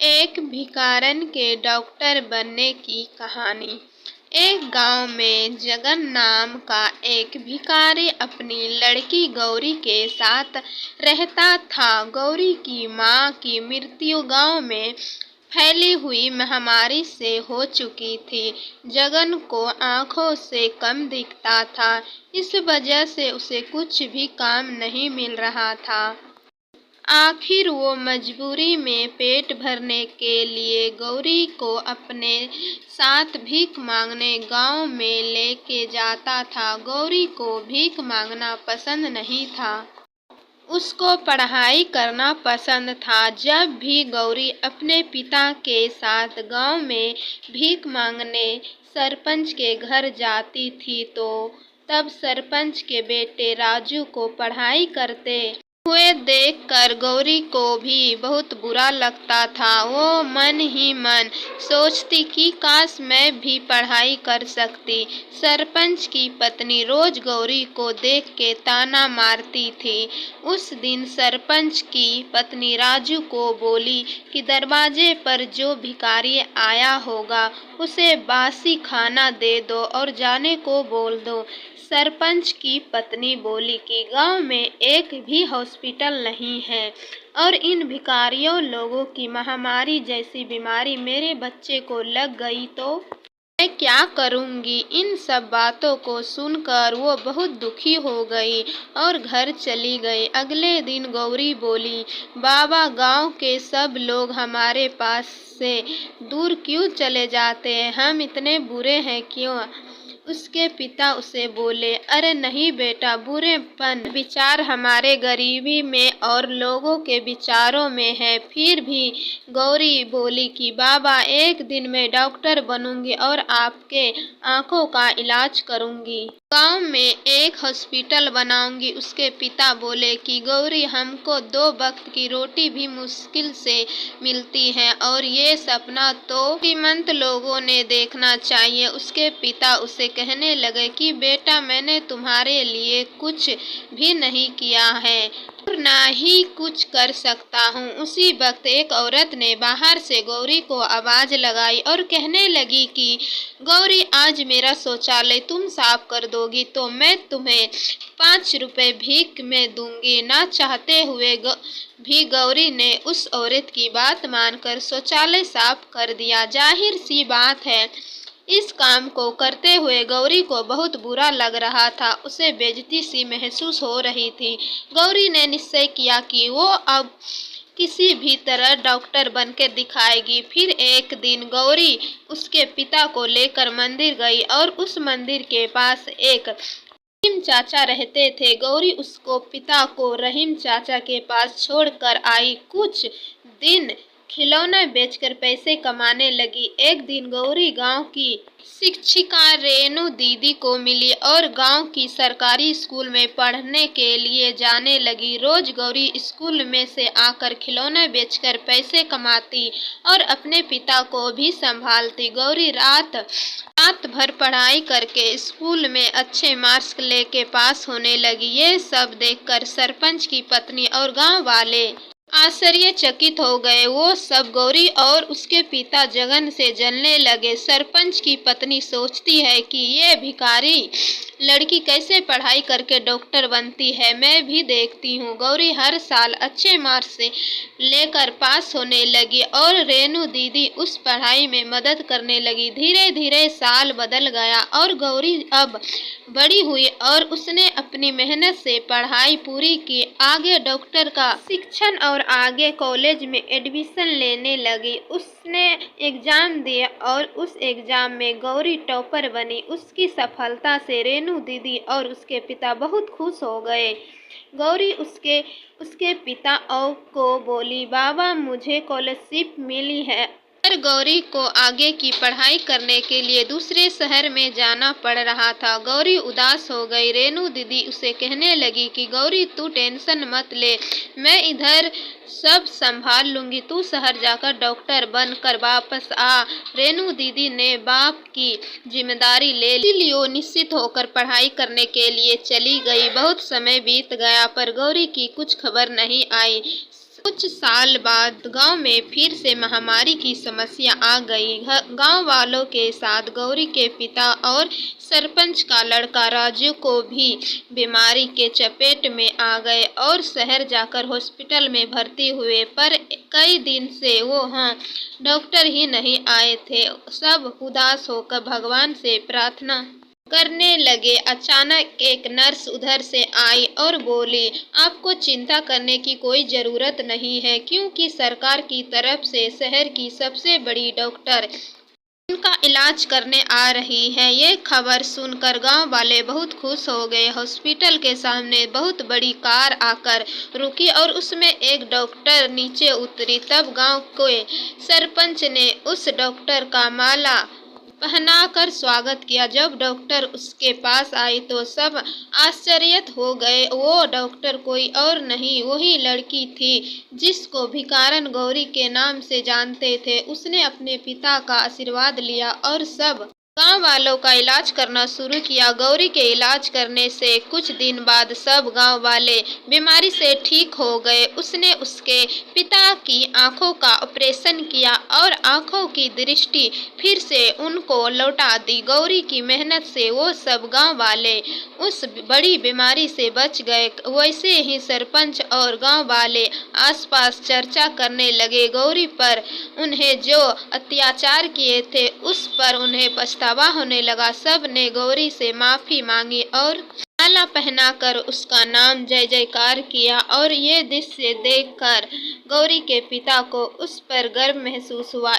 एक भिखारन के डॉक्टर बनने की कहानी। एक गांव में जगन नाम का एक भिखारी अपनी लड़की गौरी के साथ रहता था। गौरी की मां की मृत्यु गांव में फैली हुई महामारी से हो चुकी थी। जगन को आंखों से कम दिखता था, इस वजह से उसे कुछ भी काम नहीं मिल रहा था। आखिर वो मजबूरी में पेट भरने के लिए गौरी को अपने साथ भीख मांगने गांव में लेके जाता था। गौरी को भीख मांगना पसंद नहीं था, उसको पढ़ाई करना पसंद था। जब भी गौरी अपने पिता के साथ गांव में भीख मांगने सरपंच के घर जाती थी तो तब सरपंच के बेटे राजू को पढ़ाई करते हुए देखकर गौरी को भी बहुत बुरा लगता था। वो मन ही मन सोचती कि काश मैं भी पढ़ाई कर सकती। सरपंच की पत्नी रोज गौरी को देख के ताना मारती थी। उस दिन सरपंच की पत्नी राजू को बोली कि दरवाजे पर जो भिखारी आया होगा उसे बासी खाना दे दो और जाने को बोल दो। सरपंच की पत्नी बोली कि गांव में एक भी हॉस्पिटल नहीं है और इन भिखारियों लोगों की महामारी जैसी बीमारी मेरे बच्चे को लग गई तो मैं क्या करूंगी। इन सब बातों को सुनकर वो बहुत दुखी हो गई और घर चली गई। अगले दिन गौरी बोली, बाबा गांव के सब लोग हमारे पास से दूर क्यों चले जाते हैं, हम इतने बुरे हैं क्यों। उसके पिता उसे बोले, अरे नहीं बेटा, बुरेपन विचार हमारे गरीबी में और लोगों के विचारों में है। फिर भी गौरी बोली कि बाबा एक दिन मैं डॉक्टर बनूंगी और आपके आंखों का इलाज करूंगी, गांव में एक हॉस्पिटल बनाऊंगी। उसके पिता बोले कि गौरी हमको 2 वक्त की रोटी भी मुश्किल से मिलती है और ये सपना तो श्रीमंत लोगों ने देखना चाहिए। उसके पिता उसे कहने लगे कि बेटा मैंने तुम्हारे लिए कुछ भी नहीं किया है और ना ही कुछ कर सकता हूँ। उसी वक्त एक औरत ने बाहर से गौरी को आवाज लगाई और कहने लगी कि गौरी आज मेरा शौचालय तुम साफ कर दोगी तो मैं तुम्हें 5 रुपए भीख में दूंगी। ना चाहते हुए भी गौरी ने उस औरत की बात मानकर शौचालय साफ कर दिया। जाहिर सी बात है इस काम को करते हुए गौरी को बहुत बुरा लग रहा था, उसे बेइज्जती सी महसूस हो रही थी। गौरी ने निश्चय किया कि वो अब किसी भी तरह डॉक्टर बनकर दिखाएगी। फिर एक दिन गौरी उसके पिता को लेकर मंदिर गई और उस मंदिर के पास एक रहीम चाचा रहते थे। गौरी उसको पिता को रहीम चाचा के पास छोड़कर आई। कुछ दिन खिलौना बेचकर पैसे कमाने लगी। एक दिन गौरी गांव की शिक्षिका रेणु दीदी को मिली और गांव की सरकारी स्कूल में पढ़ने के लिए जाने लगी। रोज गौरी स्कूल में से आकर खिलौना बेचकर पैसे कमाती और अपने पिता को भी संभालती। गौरी रात भर पढ़ाई करके स्कूल में अच्छे मार्क्स लेके पास होने लगी। ये सब देखकर सरपंच की पत्नी और गांव वाले आश्चर्यचकित हो गए। वो सब गौरी और उसके पिता जगन से जलने लगे। सरपंच की पत्नी सोचती है कि ये भिखारी लड़की कैसे पढ़ाई करके डॉक्टर बनती है, मैं भी देखती हूँ। गौरी हर साल अच्छे मार्क्स से लेकर पास होने लगी और रेणु दीदी उस पढ़ाई में मदद करने लगी। धीरे धीरे साल बदल गया और गौरी अब बड़ी हुई और उसने अपनी मेहनत से पढ़ाई पूरी की। आगे डॉक्टर का शिक्षण और आगे कॉलेज में एडमिशन लेने लगी। उसने एग्जाम दिया और उस एग्जाम में गौरी टॉपर बनी। उसकी सफलता से रेणु दीदी और उसके पिता बहुत खुश हो गए। गौरी उसके पिता को बोली, बाबा मुझे स्कॉलरशिप मिली है पर गौरी को आगे की पढ़ाई करने के लिए दूसरे शहर में जाना पड़ रहा था। गौरी उदास हो गई। रेणु दीदी उसे कहने लगी कि गौरी तू टेंशन मत ले, मैं इधर सब संभाल लूंगी, तू शहर जाकर डॉक्टर बनकर वापस आ। रेणु दीदी ने बाप की जिम्मेदारी ले ली, इसलिए निश्चित होकर पढ़ाई करने के लिए चली गई। बहुत समय बीत गया पर गौरी की कुछ खबर नहीं आई। कुछ साल बाद गांव में फिर से महामारी की समस्या आ गई। गांव वालों के साथ गौरी के पिता और सरपंच का लड़का राजू को भी बीमारी के चपेट में आ गए और शहर जाकर हॉस्पिटल में भर्ती हुए, पर कई दिन से वहाँ डॉक्टर ही नहीं आए थे। सब उदास होकर भगवान से प्रार्थना करने लगे। अचानक एक नर्स उधर से आई और बोली, आपको चिंता करने की कोई ज़रूरत नहीं है, क्योंकि सरकार की तरफ से शहर की सबसे बड़ी डॉक्टर उनका इलाज करने आ रही है। ये खबर सुनकर गांव वाले बहुत खुश हो गए। हॉस्पिटल के सामने बहुत बड़ी कार आकर रुकी और उसमें एक डॉक्टर नीचे उतरी। तब गांव के सरपंच ने उस डॉक्टर का माला पहनाकर स्वागत किया। जब डॉक्टर उसके पास आई तो सब आश्चर्यचकित हो गए। वो डॉक्टर कोई और नहीं, वही लड़की थी जिसको भिखारन गौरी के नाम से जानते थे। उसने अपने पिता का आशीर्वाद लिया और सब गांव वालों का इलाज करना शुरू किया। गौरी के इलाज करने से कुछ दिन बाद सब गांव वाले बीमारी से ठीक हो गए। उसने उसके पिता की आंखों का ऑपरेशन किया और आंखों की दृष्टि फिर से उनको लौटा दी। गौरी की मेहनत से वो सब गांव वाले उस बड़ी बीमारी से बच गए। वैसे ही सरपंच और गांव वाले आसपास चर्चा करने लगे। गौरी पर उन्हें जो अत्याचार किए थे उस पर उन्हें पछतावा होने लगा। सब ने गौरी से माफी मांगी और माला पहनाकर उसका नाम जय जयकार किया। और ये दृश्य देखकर गौरी के पिता को उस पर गर्व महसूस हुआ।